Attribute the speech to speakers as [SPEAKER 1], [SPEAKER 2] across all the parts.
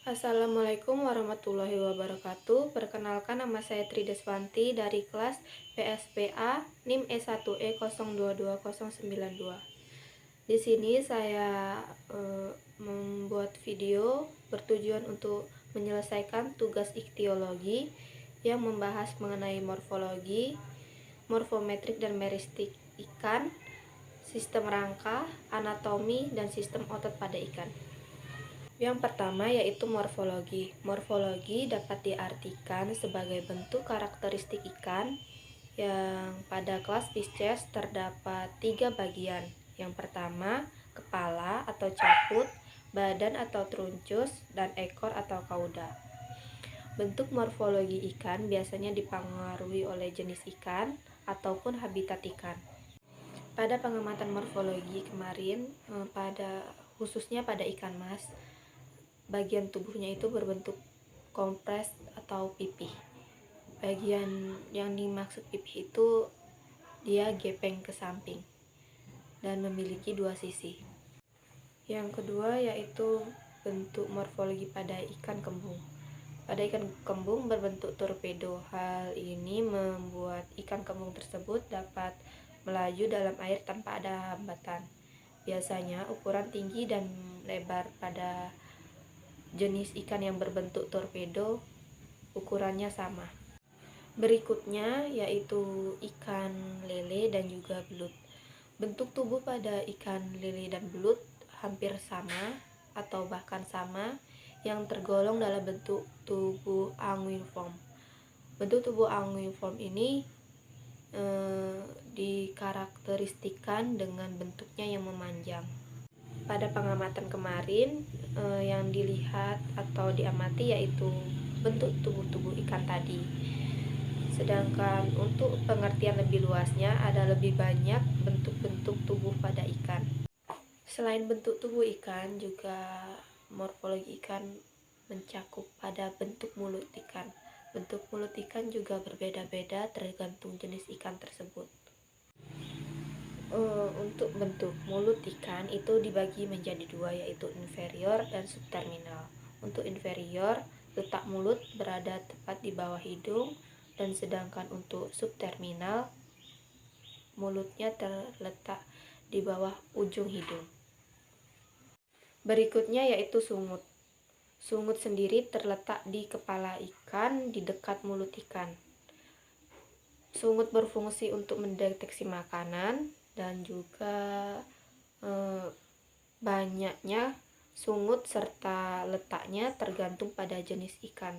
[SPEAKER 1] Assalamualaikum warahmatullahi wabarakatuh. Perkenalkan, nama saya Trideswanti dari kelas PSPA NIM E1E022092. Di sini saya membuat video bertujuan untuk menyelesaikan tugas ikhtiologi yang membahas mengenai morfologi, morfometrik dan meristik ikan, sistem rangka, anatomi, dan sistem otot pada ikan. Yang pertama yaitu morfologi. Morfologi dapat diartikan sebagai bentuk karakteristik ikan yang pada kelas Pisces terdapat 3 bagian. Yang pertama, kepala atau caput, badan atau truncus, dan ekor atau kauda. Bentuk morfologi ikan biasanya dipengaruhi oleh jenis ikan ataupun habitat ikan. Pada pengamatan morfologi kemarin, khususnya pada ikan mas, bagian tubuhnya itu berbentuk kompres atau pipih. Bagian yang dimaksud pipih itu dia gepeng ke samping dan memiliki 2 sisi. Yang kedua yaitu bentuk morfologi pada ikan kembung. Pada ikan kembung berbentuk torpedo. Hal ini membuat ikan kembung tersebut dapat melaju dalam air tanpa ada hambatan. Biasanya ukuran tinggi dan lebar pada jenis ikan yang berbentuk torpedo ukurannya sama. Berikutnya yaitu ikan lele dan juga belut. Bentuk tubuh pada ikan lele dan belut hampir sama atau bahkan sama, yang tergolong dalam bentuk tubuh anguilliform. Bentuk tubuh anguilliform ini dikarakteristikan dengan bentuknya yang memanjang. Pada pengamatan kemarin yang dilihat atau diamati yaitu bentuk tubuh ikan tadi. Sedangkan untuk pengertian lebih luasnya ada lebih banyak bentuk-bentuk tubuh pada ikan. Selain bentuk tubuh ikan, juga morfologi ikan mencakup pada bentuk mulut ikan. Bentuk mulut ikan juga berbeda-beda tergantung jenis ikan tersebut. Untuk bentuk mulut ikan itu dibagi menjadi 2, yaitu inferior dan subterminal. Untuk inferior, letak mulut berada tepat di bawah hidung, dan sedangkan untuk subterminal, mulutnya terletak di bawah ujung hidung. Berikutnya yaitu sungut. Sungut sendiri terletak di kepala ikan di dekat mulut ikan. Sungut berfungsi untuk mendeteksi makanan dan juga banyaknya sungut serta letaknya tergantung pada jenis ikan.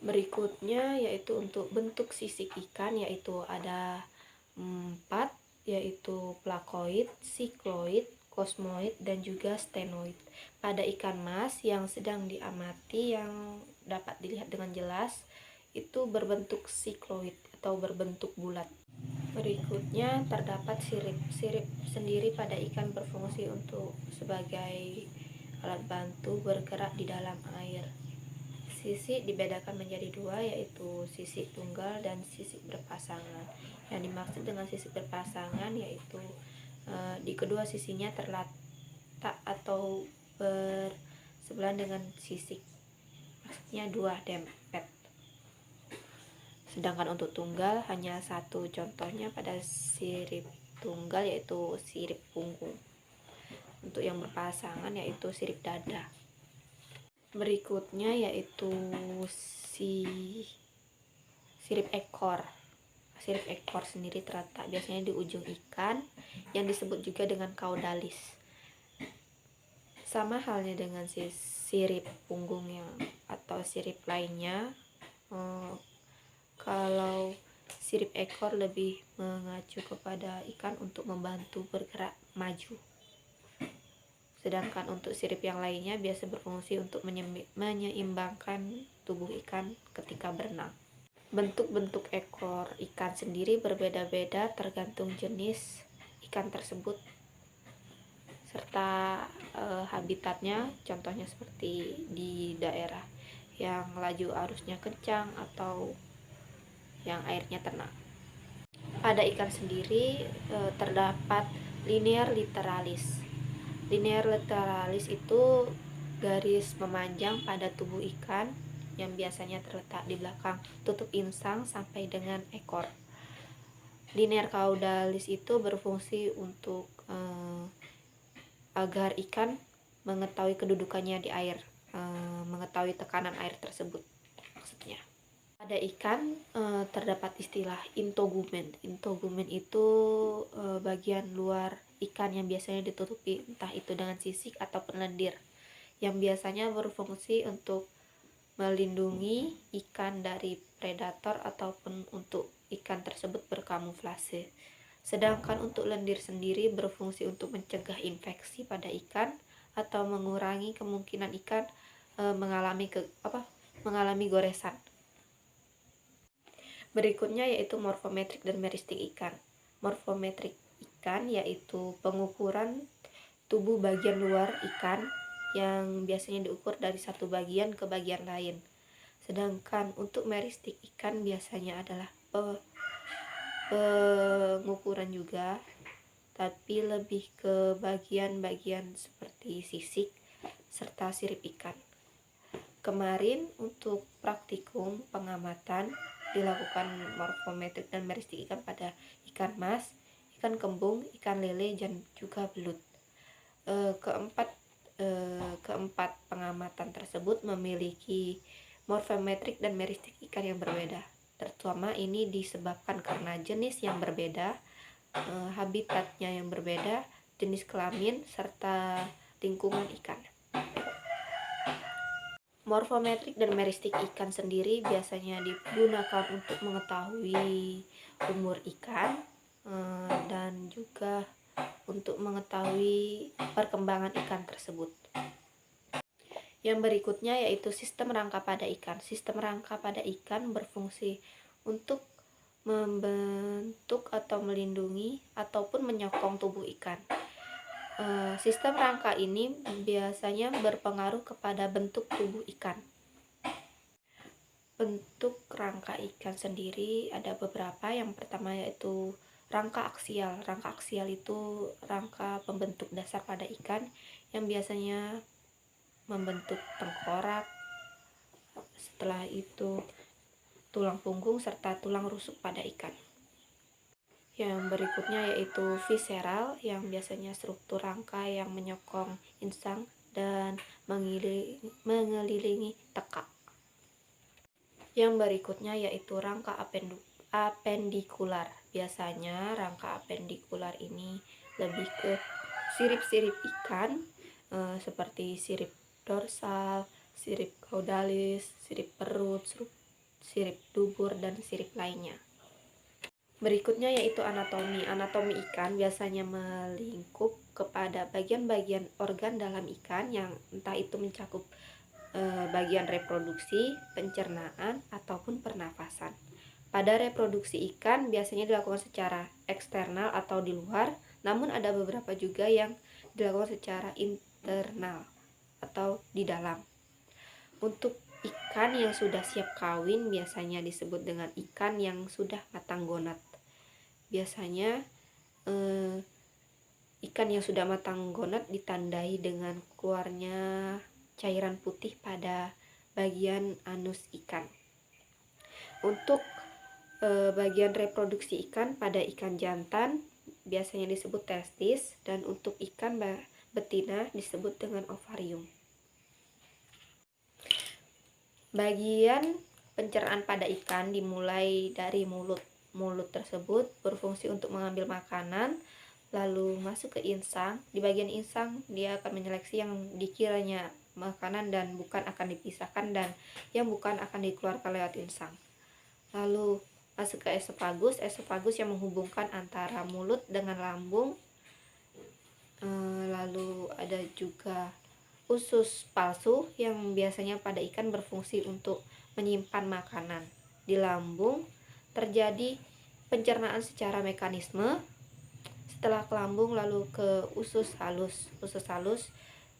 [SPEAKER 1] Berikutnya yaitu untuk bentuk sisik ikan, yaitu ada 4, yaitu plakoid, sikloid, kosmoid, dan juga stenoid. Pada ikan mas yang sedang diamati yang dapat dilihat dengan jelas itu berbentuk sikloid atau berbentuk bulat. Berikutnya terdapat sirip. Sirip sendiri pada ikan berfungsi untuk sebagai alat bantu bergerak di dalam air. Sisik dibedakan menjadi 2, yaitu sisik tunggal dan sisik berpasangan. Yang dimaksud dengan sisik berpasangan yaitu di kedua sisinya terletak atau bersebelahan dengan sisik, maksudnya 2 dempet. Sedangkan untuk tunggal hanya 1, contohnya pada sirip tunggal yaitu sirip punggung. Untuk yang berpasangan yaitu sirip dada. Berikutnya yaitu sirip ekor. Sirip ekor sendiri terletak biasanya di ujung ikan yang disebut juga dengan caudalis. Sama halnya dengan sirip punggung atau sirip lainnya. Kalau sirip ekor lebih mengacu kepada ikan untuk membantu bergerak maju. Sedangkan untuk sirip yang lainnya biasa berfungsi untuk menyeimbangkan tubuh ikan ketika berenang. Bentuk-bentuk ekor ikan sendiri berbeda-beda tergantung jenis ikan tersebut serta habitatnya, contohnya seperti di daerah yang laju arusnya kencang atau yang airnya tenang. Pada ikan sendiri terdapat linear literalis. Linear literalis itu garis memanjang pada tubuh ikan yang biasanya terletak di belakang tutup insang sampai dengan ekor. Linear caudalis itu berfungsi untuk agar ikan mengetahui kedudukannya di air, mengetahui tekanan air tersebut maksudnya. Pada ikan terdapat istilah integumen. Integumen itu bagian luar ikan yang biasanya ditutupi entah itu dengan sisik ataupun lendir, yang biasanya berfungsi untuk melindungi ikan dari predator ataupun untuk ikan tersebut berkamuflase. Sedangkan untuk lendir sendiri berfungsi untuk mencegah infeksi pada ikan atau mengurangi kemungkinan ikan mengalami goresan. Berikutnya yaitu morfometrik dan meristik ikan. Morfometrik ikan yaitu pengukuran tubuh bagian luar ikan yang biasanya diukur dari satu bagian ke bagian lain. Sedangkan untuk meristik ikan biasanya adalah pengukuran juga, tapi lebih ke bagian-bagian seperti sisik serta sirip ikan. Kemarin untuk praktikum pengamatan dilakukan morfometrik dan meristik ikan pada ikan mas, ikan kembung, ikan lele, dan juga belut. Keempat pengamatan tersebut memiliki morfometrik dan meristik ikan yang berbeda. Terutama ini disebabkan karena jenis yang berbeda, habitatnya yang berbeda, jenis kelamin, serta lingkungan ikan. Morfometrik dan meristik ikan sendiri biasanya digunakan untuk mengetahui umur ikan dan juga untuk mengetahui perkembangan ikan tersebut. Yang berikutnya yaitu sistem rangka pada ikan. Sistem rangka pada ikan berfungsi untuk membentuk atau melindungi ataupun menyokong tubuh ikan. Sistem rangka ini biasanya berpengaruh kepada bentuk tubuh ikan. Bentuk rangka ikan sendiri ada beberapa. Yang pertama yaitu rangka aksial. Rangka aksial itu rangka pembentuk dasar pada ikan yang biasanya membentuk tengkorak, setelah itu tulang punggung serta tulang rusuk pada ikan. Yang berikutnya yaitu visceral, yang biasanya struktur rangka yang menyokong insang dan mengelilingi tekak. Yang berikutnya yaitu rangka apendikular. Biasanya rangka apendikular ini lebih ke sirip-sirip ikan seperti sirip dorsal, sirip caudalis, sirip perut, sirip dubur, dan sirip lainnya. Berikutnya yaitu anatomi. Anatomi ikan biasanya melingkup kepada bagian-bagian organ dalam ikan yang entah itu mencakup bagian reproduksi, pencernaan, ataupun pernafasan. Pada reproduksi ikan biasanya dilakukan secara eksternal atau di luar, namun ada beberapa juga yang dilakukan secara internal atau di dalam. Untuk ikan yang sudah siap kawin biasanya disebut dengan ikan yang sudah matang gonad. Biasanya ikan yang sudah matang gonad ditandai dengan keluarnya cairan putih pada bagian anus ikan. Untuk bagian reproduksi ikan pada ikan jantan biasanya disebut testis, dan untuk ikan betina disebut dengan ovarium. Bagian pencernaan pada ikan dimulai dari mulut. Mulut tersebut berfungsi untuk mengambil makanan, lalu masuk ke insang. Di bagian insang dia akan menyeleksi yang dikiranya makanan dan bukan akan dipisahkan, dan yang bukan akan dikeluarkan lewat insang. Lalu masuk ke esofagus. Esofagus yang menghubungkan antara mulut dengan lambung. Lalu ada juga usus palsu yang biasanya pada ikan berfungsi untuk menyimpan makanan. Di lambung terjadi pencernaan secara mekanisme. Setelah ke lambung lalu ke usus halus. Usus halus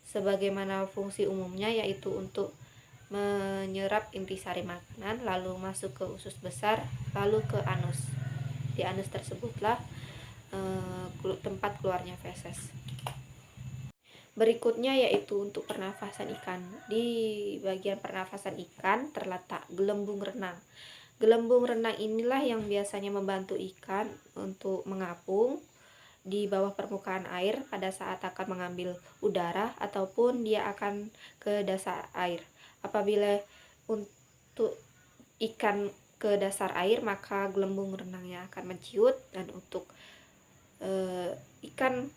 [SPEAKER 1] sebagaimana fungsi umumnya yaitu untuk menyerap intisari makanan, lalu masuk ke usus besar, lalu ke anus. Di anus tersebutlah tempat keluarnya feses. Berikutnya yaitu untuk pernafasan ikan. Di bagian pernafasan ikan terletak gelembung renang. Gelembung renang inilah yang biasanya membantu ikan untuk mengapung di bawah permukaan air pada saat akan mengambil udara ataupun dia akan ke dasar air. Apabila untuk ikan ke dasar air, maka gelembung renangnya akan menciut, dan untuk ikan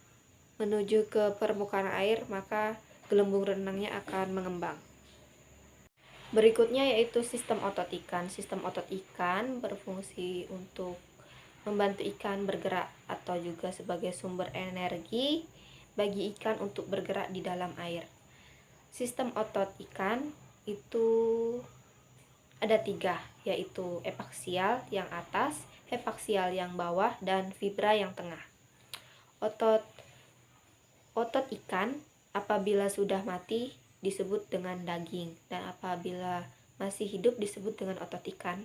[SPEAKER 1] menuju ke permukaan air, maka gelembung renangnya akan mengembang. Berikutnya yaitu sistem otot ikan. Sistem otot ikan berfungsi untuk membantu ikan bergerak atau juga sebagai sumber energi bagi ikan untuk bergerak di dalam air. Sistem otot ikan itu ada 3, yaitu epaksial yang atas, epaksial yang bawah, dan fibra yang tengah. Otot ikan apabila sudah mati disebut dengan daging, dan apabila masih hidup disebut dengan otot ikan.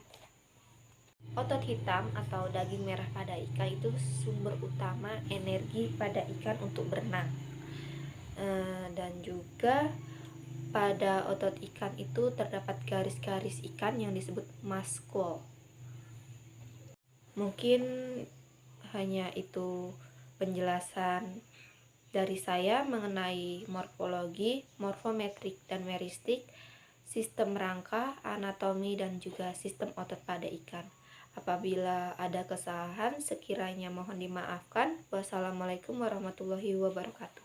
[SPEAKER 1] Otot hitam atau daging merah pada ikan itu sumber utama energi pada ikan untuk berenang. Dan juga pada otot ikan itu terdapat garis-garis ikan yang disebut maskul. Mungkin hanya itu penjelasan dari saya mengenai morfologi, morfometrik dan meristik, sistem rangka, anatomi, dan juga sistem otot pada ikan. Apabila ada kesalahan, sekiranya mohon dimaafkan. Wassalamualaikum warahmatullahi wabarakatuh.